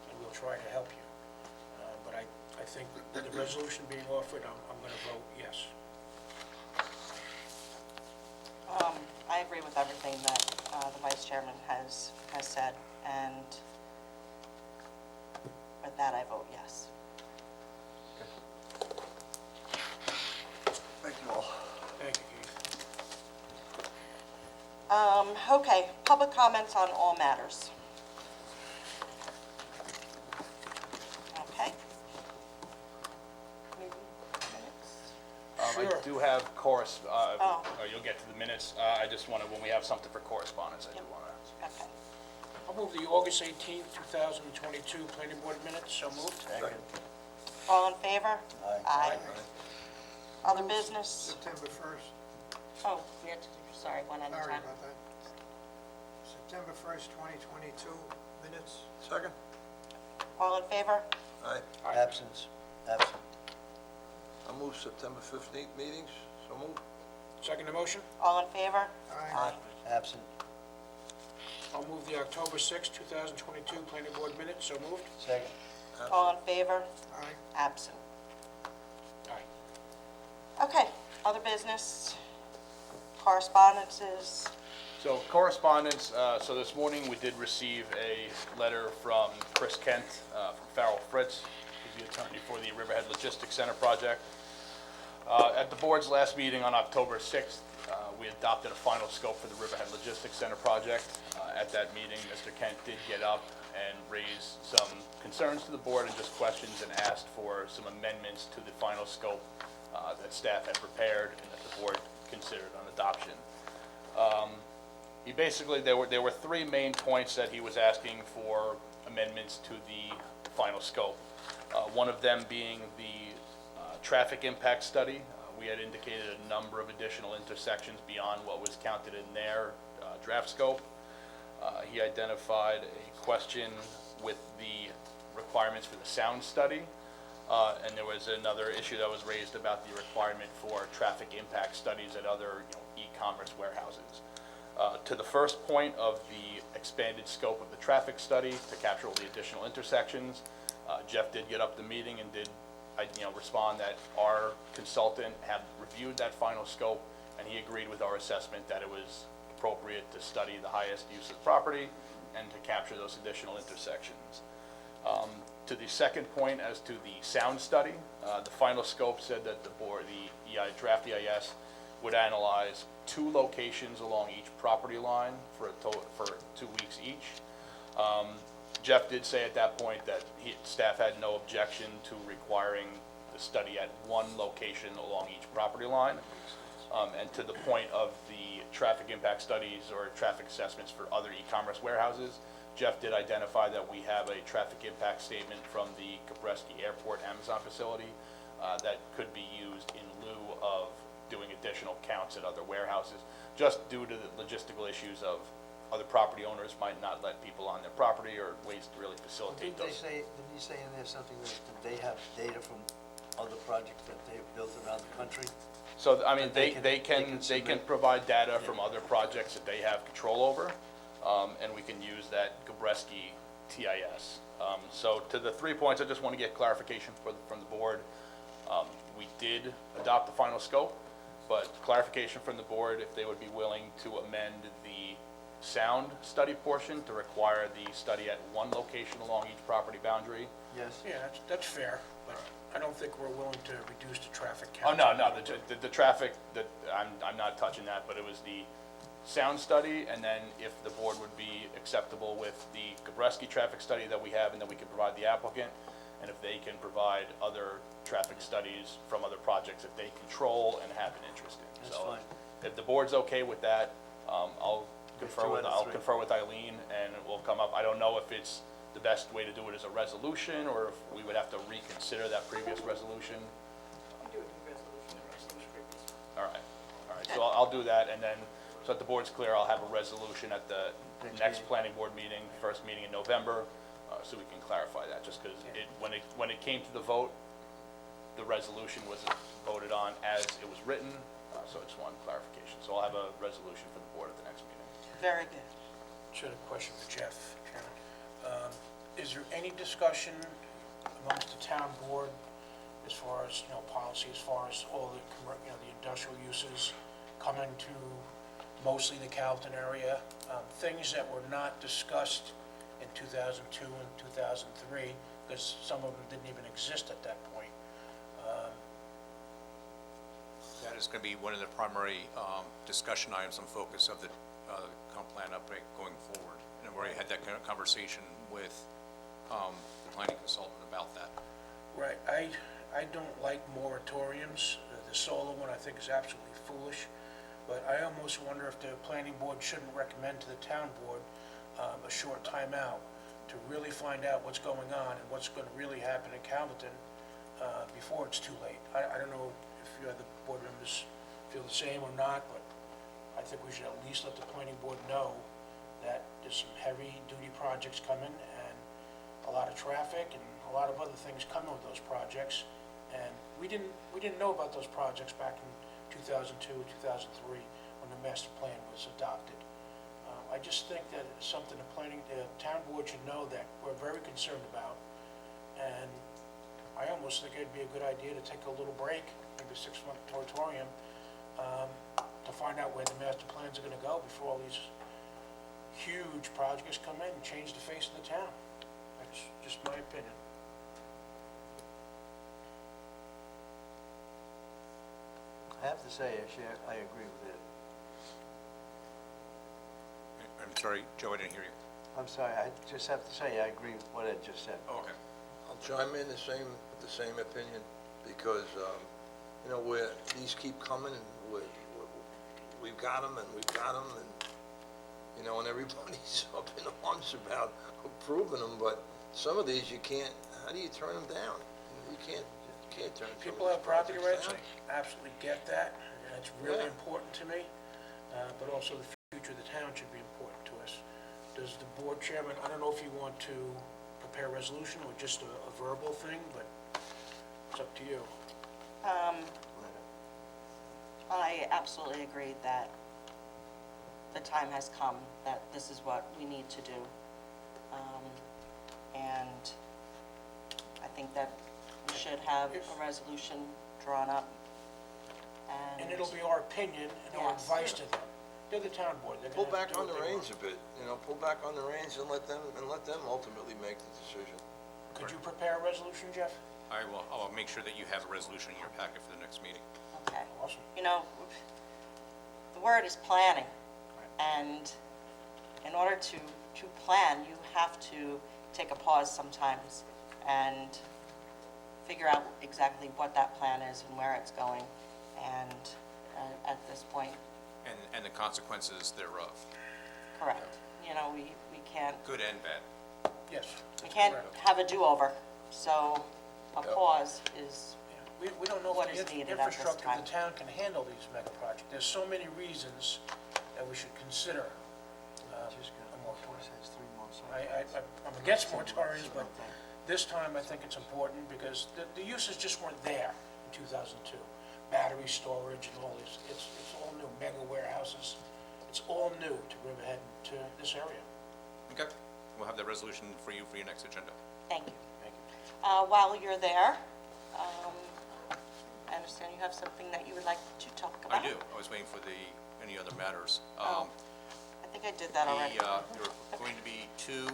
Speaker 6: and we'll try to help you. But I think the resolution being offered, I'm going to vote yes.
Speaker 1: I agree with everything that the vice chairman has said, and with that, I vote yes.
Speaker 11: Thank you all.
Speaker 6: Thank you, Keith.
Speaker 1: Okay, public comments on all matters. Okay. Maybe minutes?
Speaker 6: Sure.
Speaker 5: I do have or
Speaker 1: Oh.
Speaker 5: you'll get to the minutes. I just wanted, when we have something for correspondence, I do want to.
Speaker 1: Okay.
Speaker 6: I'll move the August 18th, 2022 Planning Board minutes, so moved.
Speaker 3: Second.
Speaker 1: All in favor?
Speaker 3: Aye.
Speaker 1: Other business?
Speaker 10: September 1st,
Speaker 1: Oh, we have to, sorry, one at a
Speaker 10: sorry
Speaker 1: time.
Speaker 10: about that. September 1st, 2022 minutes.
Speaker 4: Second?
Speaker 1: All in favor?
Speaker 4: Aye.
Speaker 3: Absence. Absent.
Speaker 4: I'll move September 15th meetings, so moved.
Speaker 6: Second the motion.
Speaker 1: All in favor?
Speaker 10: Aye.
Speaker 3: Absent.
Speaker 6: I'll move the October 6th, 2022 Planning Board minutes, so moved.
Speaker 3: Second.
Speaker 1: All in favor?
Speaker 10: Aye.
Speaker 1: Absent.
Speaker 6: Aye.
Speaker 1: Okay, other business, correspondences.
Speaker 5: So correspondence, so this morning we did receive a letter from Chris Kent, from Farrell Fritz, who's the attorney for the Riverhead Logistics Center project. At the board's last meeting on October 6th, we adopted a final scope for the Riverhead Logistics Center project. At that meeting, Mr. Kent did get up and raise some concerns to the board and just questions, and asked for some amendments to the final scope that staff had prepared and that the board considered on adoption. He basically, there were three main points that he was asking for amendments to the final scope. One of them being the traffic impact study. We had indicated a number of additional intersections beyond what was counted in their draft scope. He identified a question with the requirements for the sound study. And there was another issue that was raised about the requirement for traffic impact studies at other e-commerce warehouses. To the first point of the expanded scope of the traffic study to capture all the additional intersections, Jeff did get up the meeting and did respond that our consultant had reviewed that final scope, and he agreed with our assessment that it was appropriate to study the highest use of the property and to capture those additional intersections. To the second point, as to the sound study, the final scope said that the board, the draft EIS, would analyze 2 locations along each property line for 2 weeks each. Jeff did say at that point that staff had no objection to requiring the study at 1 location along each property line. And to the point of the traffic impact studies or traffic assessments for other e-commerce warehouses, Jeff did identify that we have a traffic impact statement from the Kabreski Airport Amazon facility that could be used in lieu of doing additional counts at other warehouses, just due to the logistical issues of other property owners might not let people on their property, or ways to really facilitate
Speaker 3: Didn't
Speaker 5: those.
Speaker 3: you say in there something that they have data from other projects that they've built around the country?
Speaker 5: So, I mean,
Speaker 3: That
Speaker 5: they
Speaker 3: they
Speaker 5: can
Speaker 3: can submit.
Speaker 5: provide data from other projects that they have control over, and we can use that Gabreski TIS. So to the 3 points, I just want to get clarification from the board. We did adopt the final scope, but clarification from the board if they would be willing to amend the sound study portion to require the study at 1 location along each property boundary,
Speaker 9: Yes?
Speaker 6: Yeah, that's fair, but I don't think we're willing to reduce the traffic
Speaker 5: Oh,
Speaker 6: count.
Speaker 5: no, the traffic, I'm not touching that, but it was the sound study, and then if the board would be acceptable with the Gabreski traffic study that we have, and then we can provide the applicant, and if they can provide other traffic studies from other projects that they control and have an interest in.
Speaker 9: That's
Speaker 5: So,
Speaker 9: fine.
Speaker 5: if the board's okay with that, I'll
Speaker 9: There's
Speaker 5: confer
Speaker 9: two
Speaker 5: with,
Speaker 9: out of
Speaker 5: I'll
Speaker 9: three.
Speaker 5: confer with Eileen, and it will come up. I don't know if it's the best way to do it as a resolution, or if we would have to reconsider that previous resolution. All right, so I'll do that, and then, so that the board's clear, I'll have a resolution at the
Speaker 9: Next
Speaker 5: next
Speaker 9: meeting.
Speaker 5: planning board meeting, first meeting in November, so we can clarify that, just because when it came to the vote, the resolution was voted on as it was written, so I just wanted clarification. So I'll have a resolution for the board at the next meeting.
Speaker 1: Very good.
Speaker 6: Just had a question for Jeff, Chairman. Is there any discussion amongst the town board as far as, policy, as far as all the, the industrial uses coming to mostly the Calton area? Things that were not discussed in 2002 and 2003, because some of them didn't even exist at that point.
Speaker 12: That is going to be one of the primary discussion items and focus of the comp plan update going forward. And we already had that kind of conversation with the planning consultant about that.
Speaker 6: Right, I don't like moratoriums. The solar one I think is absolutely foolish, but I almost wonder if the planning board shouldn't recommend to the town board a short timeout to really find out what's going on and what's going to really happen in Calverton before it's too late. I don't know if you other board members feel the same or not, but I think we should at least let the planning board know that there's some heavy-duty projects coming and a lot of traffic and a lot of other things coming with those projects. And we didn't know about those projects back in 2002, 2003, when the master plan was adopted. I just think that it's something the town board should know that we're very concerned about. And I almost think it'd be a good idea to take a little break, maybe a 6-month moratorium, to find out where the master plans are gonna go before all these huge projects come in and change the face of the town. That's just my opinion.
Speaker 9: I have to say, actually, I agree with it.
Speaker 12: I'm sorry, Joe, I didn't hear you.
Speaker 9: I'm sorry, I just have to say, I agree with what Ed just said.
Speaker 12: Oh, okay.
Speaker 4: I'll chime in the same opinion, because, these keep coming, and we've got them, and and everybody's up in arms about approving them, but some of these you can't, how do you turn them down? You can't turn some of
Speaker 6: People
Speaker 4: these
Speaker 6: have property
Speaker 4: projects
Speaker 6: rights,
Speaker 4: down.
Speaker 6: I absolutely get that, and it's really
Speaker 4: Yeah.
Speaker 6: important to me, but also the future of the town should be important to us. Does the board chairman, I don't know if you want to prepare a resolution or just a verbal thing, but it's up to you.
Speaker 1: I absolutely agree that the time has come, that this is what we need to do. And I think that we should have a resolution drawn up.
Speaker 6: And it'll be our opinion and our
Speaker 1: Yes.
Speaker 6: advice to them. They're the town board, they're
Speaker 4: Pull
Speaker 6: gonna have
Speaker 4: back
Speaker 6: to do
Speaker 4: on
Speaker 6: what
Speaker 4: the
Speaker 6: they
Speaker 4: reins
Speaker 6: want.
Speaker 4: a bit, pull back on the reins and let them ultimately make the decision.
Speaker 6: Could you prepare a resolution, Jeff?
Speaker 12: I'll make sure that you have a resolution in your packet for the next meeting.
Speaker 1: Okay.
Speaker 6: Awesome.
Speaker 1: The word is planning, and in order to plan, you have to take a pause sometimes and figure out exactly what that plan is and where it's going, and at this point,
Speaker 12: And the consequences thereof,
Speaker 1: correct. We can't,
Speaker 12: good and bad.
Speaker 6: Yes.
Speaker 1: we can't
Speaker 6: correct.
Speaker 1: have a do-over, so a
Speaker 4: Yep.
Speaker 1: pause is,
Speaker 6: We don't know
Speaker 1: What
Speaker 6: if
Speaker 1: is
Speaker 6: the
Speaker 1: needed at this
Speaker 6: infrastructure of the
Speaker 1: time.
Speaker 6: town can handle these mega projects. There's so many reasons that we should consider
Speaker 9: Just
Speaker 6: a
Speaker 9: got,
Speaker 6: moratorium.
Speaker 9: says 3 months.
Speaker 6: I'm against moratoriums, but this time I think it's important because the uses just weren't there in 2002. Battery storage and all this, it's all new, mega warehouses, it's all new to Riverhead and to this area.
Speaker 12: Okay, we'll have that resolution for you for your next agenda.
Speaker 1: thank you.
Speaker 6: Thank you.
Speaker 1: While you're there, I understand you have something that you would like to talk
Speaker 12: I
Speaker 1: about?
Speaker 12: do, I was waiting for any other matters.
Speaker 1: Oh. I think I did that already.
Speaker 12: There are going to be two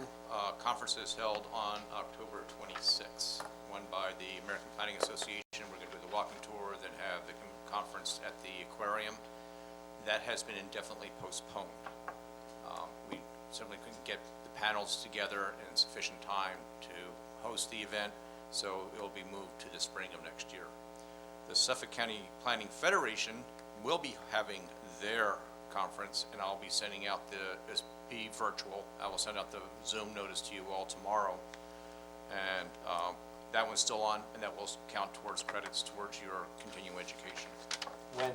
Speaker 12: conferences held on October 26th. One by the American Planning Association, we're going to do the walking tour, then have the conference at the aquarium. That has been indefinitely postponed. We simply couldn't get the panels together in sufficient time to host the event, so it will be moved to the spring of next year. The Suffolk County Planning Federation will be having their conference, and I'll be sending out this be virtual. I will send out the Zoom notice to you all tomorrow. And that one's still on, and that will count towards credits towards your continuing education.
Speaker 9: When,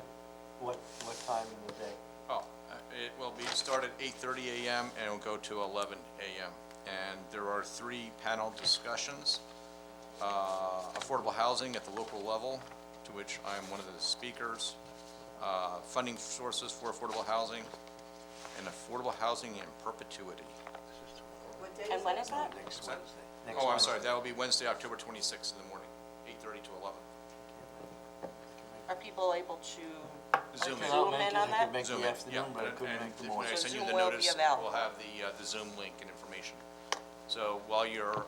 Speaker 9: what time in the day?
Speaker 12: It will be start at 8:30 a.m. and it will go to 11 a.m. And there are 3 panel discussions. Affordable housing at the local level, to which I am one of the speakers. Funding sources for affordable housing, and affordable housing in perpetuity.
Speaker 1: And when is that?
Speaker 9: Next
Speaker 12: that-
Speaker 9: Wednesday.
Speaker 12: Oh, I'm sorry, that will be Wednesday, October 26th in the morning, 8:30 to 11.
Speaker 1: Are people able to
Speaker 12: Zoom in.
Speaker 1: Zoom in on
Speaker 9: I
Speaker 1: that?
Speaker 9: could make
Speaker 12: Zoom
Speaker 9: the
Speaker 12: in,
Speaker 9: afternoon,
Speaker 12: yeah,
Speaker 9: but I couldn't
Speaker 12: and
Speaker 9: make the
Speaker 12: when I
Speaker 9: morning.
Speaker 1: So
Speaker 12: send you
Speaker 1: Zoom
Speaker 12: the
Speaker 1: will be
Speaker 12: notice,
Speaker 1: available.
Speaker 12: we'll have the Zoom link and information. So while you're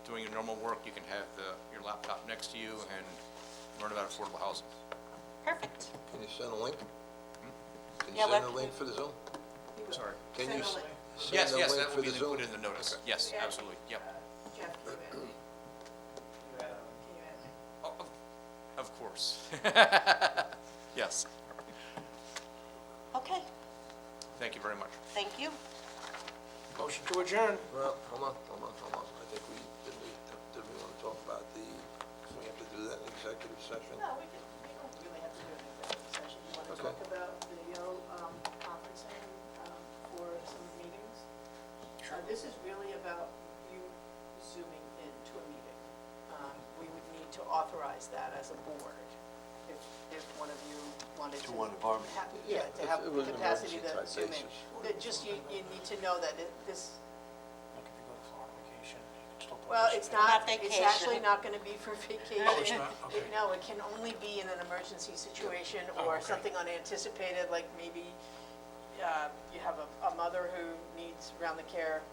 Speaker 12: doing your normal work, you can have your laptop next to you and learn about affordable housing.
Speaker 1: Perfect.
Speaker 4: Can you send a link? Can you
Speaker 1: Yeah,
Speaker 4: send a
Speaker 1: let-
Speaker 4: link for the Zoom?
Speaker 12: Sorry.
Speaker 4: Can you send
Speaker 12: Yes,
Speaker 4: a
Speaker 12: yes,
Speaker 4: link
Speaker 12: that
Speaker 4: for
Speaker 12: will be
Speaker 4: the Zoom?
Speaker 12: included in the notice.
Speaker 4: Okay.
Speaker 12: Yes, absolutely, yep.
Speaker 13: Jeff, can you add me?
Speaker 12: Oh, of course. Yes,
Speaker 1: Okay,
Speaker 12: thank you very much.
Speaker 1: thank you.
Speaker 6: Motion to adjourn.
Speaker 4: Well, hold on. I think did we want to talk about do we have to do that in executive session?
Speaker 13: No, we don't really have to do an executive session. You want to
Speaker 4: Okay.
Speaker 13: talk about video conferencing for some meetings? This is really about you zooming into a meeting. We would need to authorize that as a board, if one of you wanted to.
Speaker 9: To one of our meetings.
Speaker 13: Yeah, to have
Speaker 4: If it
Speaker 13: the
Speaker 4: was an
Speaker 13: capacity to
Speaker 4: emergency
Speaker 13: zoom
Speaker 4: type
Speaker 13: in.
Speaker 4: basis.
Speaker 13: That just, you need to know that this,
Speaker 6: Like if you go to Florida vacation, you can still
Speaker 13: well, it's
Speaker 6: participate.
Speaker 13: not, it's
Speaker 1: vacation.
Speaker 13: actually not gonna be for vacation.
Speaker 6: Oh, it's not? Okay.
Speaker 13: No, it can only be in an emergency situation or
Speaker 6: okay.
Speaker 13: something unanticipated, like maybe you have a mother who needs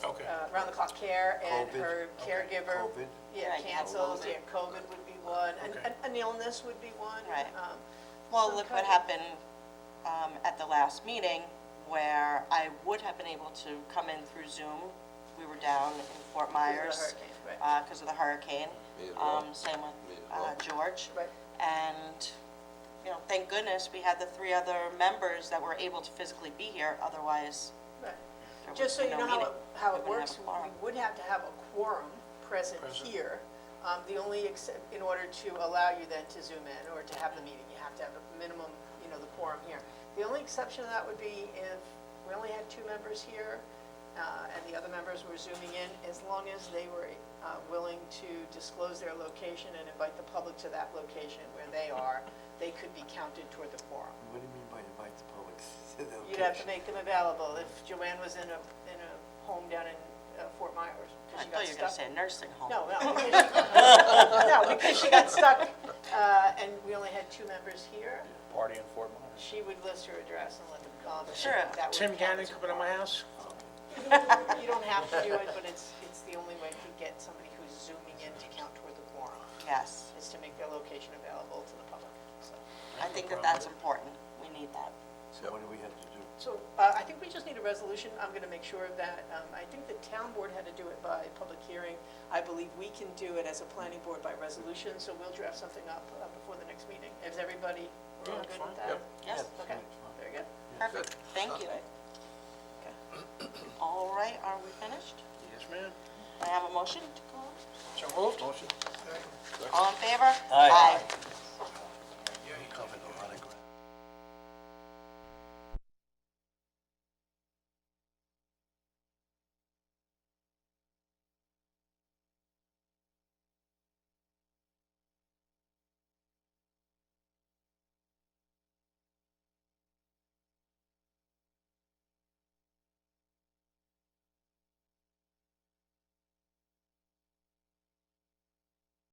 Speaker 6: Okay.
Speaker 13: round-the-clock care, and
Speaker 9: COVID.
Speaker 13: her caregiver,
Speaker 9: COVID.
Speaker 13: yeah,
Speaker 1: Right,
Speaker 13: cancels,
Speaker 1: COVID.
Speaker 13: yeah, COVID would be one,
Speaker 6: Okay.
Speaker 13: an illness would be one.
Speaker 1: Right.
Speaker 13: um,
Speaker 1: Well,
Speaker 13: some
Speaker 1: look what
Speaker 13: kind of-
Speaker 1: happened at the last meeting, where I would have been able to come in through Zoom. We were down in Fort Myers.
Speaker 13: hurricane, right.
Speaker 1: Because of the hurricane.
Speaker 4: Me as well.
Speaker 1: Same
Speaker 4: Me
Speaker 1: with
Speaker 4: as well.
Speaker 1: George.
Speaker 13: Right.
Speaker 1: And, thank goodness we had the 3 other members that were able to physically be here, otherwise
Speaker 13: Right.
Speaker 1: there would
Speaker 13: Just so
Speaker 1: be
Speaker 13: you
Speaker 1: no
Speaker 13: know
Speaker 1: meeting.
Speaker 13: how
Speaker 1: We
Speaker 13: it
Speaker 1: wouldn't have
Speaker 13: works,
Speaker 1: a quorum.
Speaker 13: we would have to have a quorum present here. The only, in order to allow you then to zoom in or to have the meeting, you have to have a minimum, the quorum here. The only exception to that would be if we only had 2 members here, and the other members were zooming in, as long as they were willing to disclose their location and invite the public to that location where they are, they could be counted toward the quorum.
Speaker 9: What do you mean by invite the public to the
Speaker 13: You'd have to
Speaker 9: location?
Speaker 13: make them available. If Joanne was in a home down in Fort Myers,
Speaker 1: I
Speaker 13: because she
Speaker 1: thought
Speaker 13: got
Speaker 1: you were going to
Speaker 13: stuck.
Speaker 1: say nursing home.
Speaker 13: No, because she got stuck, and we only had 2 members here,
Speaker 5: Party in Fort Myers.
Speaker 13: she would list her address and let them call. but
Speaker 1: Sure.
Speaker 13: that would
Speaker 6: Tim
Speaker 13: count
Speaker 6: Gannon
Speaker 13: as a
Speaker 6: coming to my house?
Speaker 13: quorum. You don't have to do it, but it's the only way to get somebody who's zooming in to count toward the quorum,
Speaker 1: Yes,
Speaker 13: is to make their location available to the public, so.
Speaker 1: I think that's important. We need that.
Speaker 9: So what do we have to do?
Speaker 13: So I think we just need a resolution. I'm going to make sure that, I think the town board had to do it by public hearing. I believe we can do it as a planning board by resolution, so we'll draft something up before the next meeting. Is everybody, we're all
Speaker 6: Yeah,
Speaker 13: good
Speaker 6: fine.
Speaker 13: with that?
Speaker 1: Yes,
Speaker 13: Okay, very good.
Speaker 1: perfect. Thank you. All right, are we finished?
Speaker 6: Yes, ma'am.
Speaker 1: I have a motion to close.
Speaker 6: So moved?
Speaker 4: Motion?
Speaker 1: All in favor?
Speaker 9: Aye.